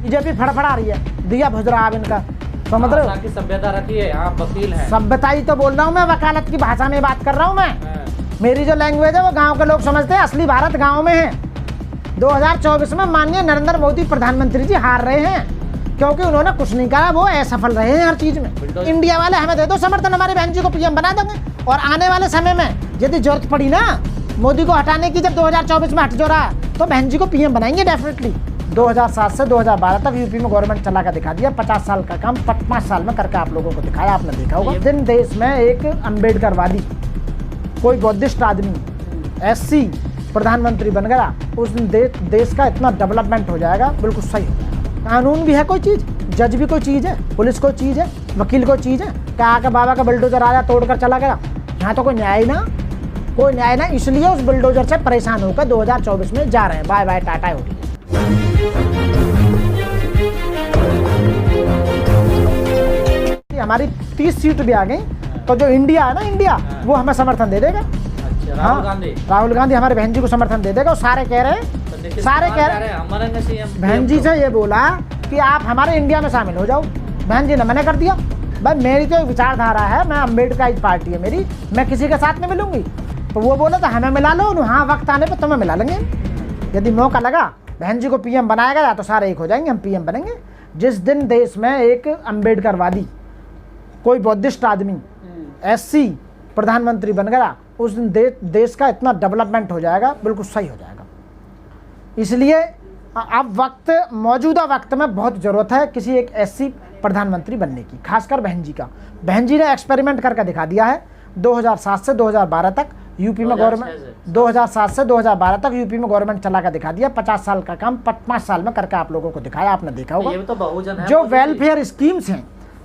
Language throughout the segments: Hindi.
बीजेपी फड़फड़ा रही है, दिया भुज रहा है इनका, समझ रहे हो? की सभ्यता रखी है, आप वकील हैं। सभ्यता ही तो बोल रहा हूँ मैं, वकालत की भाषा में बात कर रहा हूँ मैं। मेरी जो लैंग्वेज है वो गांव के लोग समझते हैं, असली भारत गांव में है। 2024 में माननीय नरेंद्र मोदी प्रधानमंत्री जी हार रहे हैं क्योंकि उन्होंने कुछ नहीं कहा, वो असफल रहे हैं हर चीज में। इंडिया वाले हमें दे दो समर्थन, हमारी बहन जी को पीएम बना देंगे। और आने वाले समय में यदि जरूरत पड़ी ना मोदी को हटाने की, जब 2024 में हट जो रहा तो बहन जी को पीएम बनाएंगे डेफिनेटली। 2007 से 2012 तक यूपी में गवर्नमेंट चला कर दिखा दिया, 50 साल का काम 5 साल में करके आप लोगों को दिखाया, आपने देखा होगा। जिस दिन देश में एक अम्बेडकरवादी कोई बौद्धिस्ट आदमी एससी प्रधानमंत्री बन गया, उस दिन देश का इतना डेवलपमेंट हो जाएगा, बिल्कुल सही हो जाएगा। कानून भी है कोई चीज़, जज भी कोई चीज़ है, पुलिस कोई चीज़ है, वकील कोई चीज़ है। क्या आके बाबा का बुलडोजर आया तोड़कर चला गया? यहाँ तो कोई न्याय ना, कोई न्याय ना। इसलिए उस बुलडोजर से परेशान होकर 2024 में जा रहे हैं। बाय बाय, टाटा हो। हमारी 30 सीट भी आ गई तो जो इंडिया है ना, इंडिया वो हमें समर्थन दे देगा। राहुल गांधी हमारे बहन जी को समर्थन दे देगा। सारे कह रहे हैं, सारे कह रहे हैं, बहन जी से ये बोला कि आप हमारे इंडिया में शामिल हो जाओ। बहन जी ने मना कर दिया। भाई मेरी तो विचारधारा है, मैं अम्बेडकर पार्टी है मेरी, मैं किसी के साथ नहीं मिलूंगी। तो वो बोला था हमें मिला लो, हाँ वक्त आने पर तुम्हें मिला लेंगे। यदि मौका लगा बहन जी को पीएम बनाया गया तो सारे एक हो जाएंगे, हम पीएम बनेंगे। जिस दिन देश में एक अम्बेडकरवादी कोई बौद्धिस्ट आदमी एससी प्रधानमंत्री बन गया, उस दिन देश का इतना डेवलपमेंट हो जाएगा, बिल्कुल सही हो जाएगा। इसलिए अब वक्त, मौजूदा वक्त में बहुत ज़रूरत है किसी एक एससी प्रधानमंत्री बनने की, खासकर बहन जी का। बहन जी ने एक्सपेरिमेंट करके दिखा दिया है। 2007 से 2012 तक यूपी में गवर्नमेंट, 2007 से 2012 तक यूपी में गवर्नमेंट चला कर दिखा दिया। 50 साल का काम 5 साल में करके आप लोगों को दिखाया, आपने देखा होगा। ये तो बहुजन है, जो वेलफेयर स्कीम्स हैं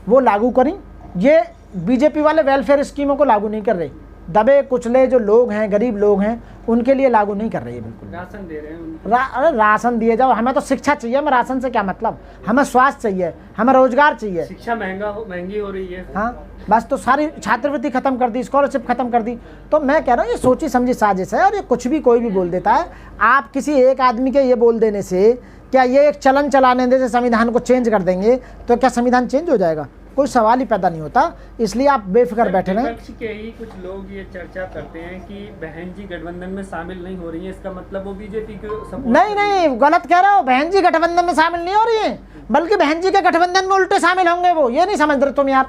वो लागू करी। ये बीजेपी वाले वेलफेयर स्कीमों को लागू नहीं कर रहे। दबे कुचले जो लोग हैं, गरीब लोग हैं, उनके लिए लागू नहीं कर रही है बिल्कुल। राशन दे रहे हैं अरे राशन दिए जाओ, हमें तो शिक्षा चाहिए, हमें राशन से क्या मतलब, हमें स्वास्थ्य चाहिए, हमें रोजगार चाहिए। शिक्षा महंगी हो रही है। हाँ बस, तो सारी छात्रवृत्ति खत्म कर दी, स्कॉलरशिप खत्म कर दी। तो मैं कह रहा हूँ ये सोची समझी साजिश है और ये कुछ भी कोई भी बोल देता है। आप किसी एक आदमी के ये बोल देने से, क्या ये एक चलन चलाने देने से संविधान को चेंज कर देंगे? तो क्या संविधान चेंज हो जाएगा? कोई सवाल ही पैदा नहीं होता। इसलिए आप बेफिक्र बैठे रहें। विपक्ष के ही कुछ लोग ये चर्चा करते हैं कि बहन जी गठबंधन में शामिल नहीं हो रही है, इसका मतलब वो बीजेपी को सपोर्ट। नहीं, गलत कह रहे हो। बहन जी गठबंधन में शामिल नहीं हो रही है, बल्कि बहन जी के गठबंधन में उल्टे शामिल होंगे वो। ये नहीं समझ रहे तुम यार।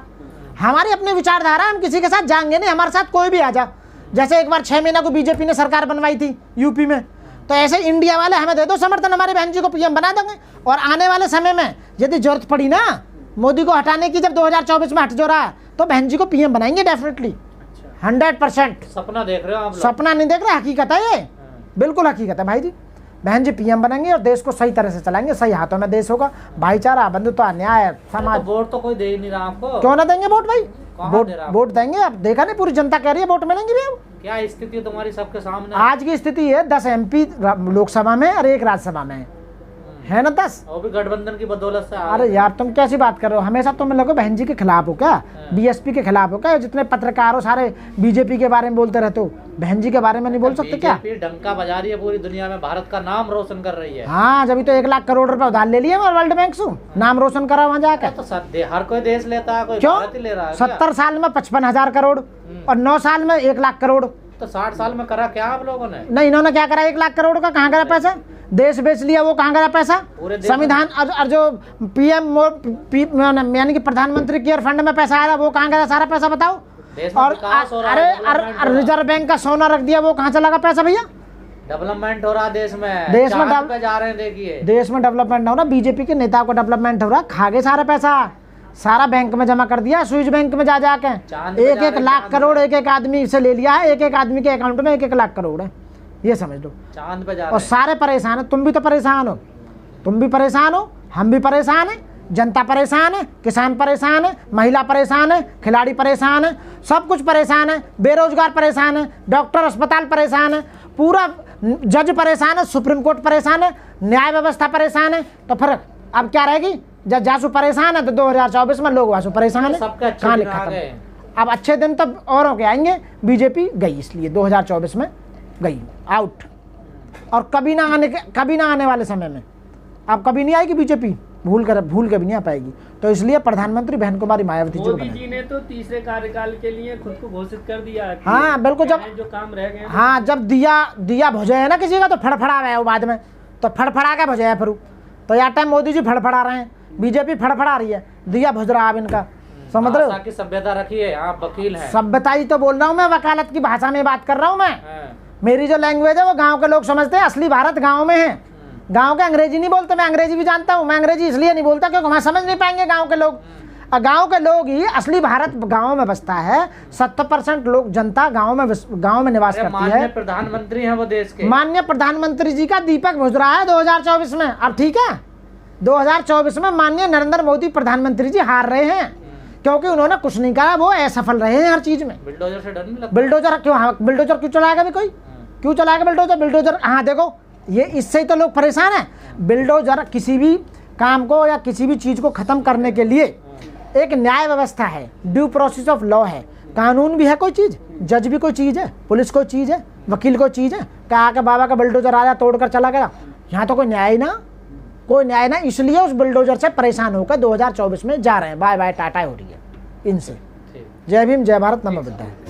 हमारी अपनी विचारधारा, हम किसी के साथ जाएंगे नहीं, हमारे साथ कोई भी आ जा। जैसे एक बार 6 महीने को बीजेपी ने सरकार बनवाई थी यूपी में, तो ऐसे इंडिया वाले हमें दे दो समर्थन, हमारी बहन जी को पीएम बना देंगे। और आने वाले समय में यदि जरूरत पड़ी ना मोदी को हटाने की, जब 2024 में हट जो रहा तो बहन जी को पीएम बनाएंगे डेफिनेटली। 100%। सपना देख रहे हो आप लोग? सपना नहीं देख रहे, हकीकत है ये, बिल्कुल हकीकत है भाई जी। बहन जी पीएम बनेंगे और देश को सही तरह से चलाएंगे। सही हाथों में देश होगा, भाईचारा, बंधुत्व, न्याय, समाज। वोट तो कोई दे ही नहीं रहा आपको। क्यों ना देंगे वोट भाई? वोट देंगे। अब देखा नहीं, पूरी जनता कह रही है वोट मिलेंगे भी। अब क्या स्थिति तुम्हारी सबके सामने? आज की स्थिति है 10 MP लोकसभा में और 1 राज्यसभा में है ना, 10। वो भी गठबंधन की बदौलत से। अरे यार तुम कैसी बात कर रहे हो? हमेशा तुम लोग बहन जी के खिलाफ हो क्या? बीएसपी के खिलाफ हो क्या? जितने पत्रकार हो सारे बीजेपी के बारे में बोलते रहते हो, बहन जी के बारे में नहीं बोल सकते क्या? डंका बजा रही है पूरी दुनिया में, भारत का नाम रोशन कर रही है। हाँ, जब तो 1 लाख करोड़ रुपए उधार ले लिए वर्ल्ड बैंक से, नाम रोशन करा वहाँ जाकर। तो हर कोई देश लेता है, कोई भारत ही ले रहा है। 70 साल में 55,000 करोड़ और 9 साल में 1 लाख करोड़। तो 60 साल में करा क्या आप लोगों ने? नहीं, इन्होंने क्या करा? 1 लाख करोड़ का कहाँ करा पैसा? देश बेच लिया, वो कहाँ गया पैसा? संविधान और जो पीएम यानी कि प्रधानमंत्री केयर फंड में पैसा आया वो कहाँ गया? सारा पैसा बताओ। और अरे रिजर्व बैंक का सोना रख दिया, वो कहाँ चला गया पैसा भैया? डेवलपमेंट हो रहा देश में, देश में जा रहे हैं। देखिए देश में डेवलपमेंट हो रहा, बीजेपी के नेताओं का डेवलपमेंट हो रहा। खा गए सारा पैसा, सारा बैंक में जमा कर दिया, स्विस बैंक में जा जाके 1-1 लाख करोड़ एक आदमी से ले लिया है। एक आदमी के अकाउंट में 1-1 लाख करोड़ है, ये समझ लो। चांद पे जा और सारे परेशान है। तुम भी तो परेशान हो, तुम भी परेशान हो, हम भी परेशान है, जनता परेशान है, किसान परेशान है, महिला परेशान है, खिलाड़ी परेशान है, सब कुछ परेशान है। बेरोजगार परेशान है, डॉक्टर अस्पताल परेशान है, पूरा जज परेशान है, सुप्रीम कोर्ट परेशान है, न्याय व्यवस्था परेशान है। तो फिर अब क्या रहेगी? जब जासू परेशान है तो 2024 में लोग वासु परेशान है। कहाँ लिखा था? अब अच्छे दिन तो औरों के आएंगे। बीजेपी गई, इसलिए 2024 में गई, आउट। और कभी ना आने वाले समय में अब कभी नहीं आएगी बीजेपी, भूल के भी नहीं आ पाएगी। तो इसलिए प्रधानमंत्री बहन कुमारी मायावती जी को मोदी बनाया। जी ने तो तीसरे कार्यकाल के लिए खुद को घोषित कर दिया कि हाँ बिल्कुल, जब जो काम रह गए हैं, हाँ जब दिया भुजे है ना किसी का तो फड़फड़ा है वो बाद में, तो फड़फड़ा के भुजे है फिर। तो यार टाइम मोदी जी फड़फड़ा रहे हैं, बीजेपी फड़फड़ा रही है, दिया भुज रहा अब इनका, समझ रहे हो। भाषा की सभ्यता रखी है, आप वकील हैं। सभ्यता ही तो बोल रहा हूँ मैं, वकालत की भाषा में बात कर रहा हूँ मैं। हाँ। मेरी जो लैंग्वेज है वो गांव के लोग समझते हैं, असली भारत गांव में है। गांव के अंग्रेजी नहीं बोलते, मैं अंग्रेजी भी जानता हूँ, मैं अंग्रेजी इसलिए नहीं बोलता क्योंकि वहाँ समझ नहीं पाएंगे गांव के लोग। गांव के लोग ही, असली भारत गांव में बसता है। 70% लोग जनता गांव में निवास करती माननीय है। प्रधानमंत्री हैं वो देश के। माननीय प्रधानमंत्री जी का दीपक बुझ रहा है 2024 में। अब ठीक है, 2024 में माननीय नरेंद्र मोदी प्रधानमंत्री जी हार रहे हैं क्योंकि उन्होंने कुछ नहीं कहा, वो असफल रहे हैं हर चीज में। बिल्डोजर से डर नहीं लगता? बिल्डोजर क्यों, हाँ बिल्डोजर क्यों चलाएगा भी कोई, क्यों चलाएगा बिल्डोजर। हाँ देखो, ये इससे ही तो लोग परेशान हैं। बिल्डोजर किसी भी काम को या किसी भी चीज को खत्म करने के लिए एक न्याय व्यवस्था है, ड्यू प्रोसेस ऑफ लॉ है, कानून भी है कोई चीज, जज भी कोई चीज है, पुलिस कोई चीज है, वकील कोई चीज है। कहा कि बाबा का बिल्डोजर आया तोड़कर चला गया, यहाँ तो कोई न्याय ना, इसलिए उस बिल्डोजर से परेशान होकर 2024 में जा रहे हैं। बाय बाय टाटा हो रही है इनसे। जय भीम, जय भारत, नमो बुद्धाय।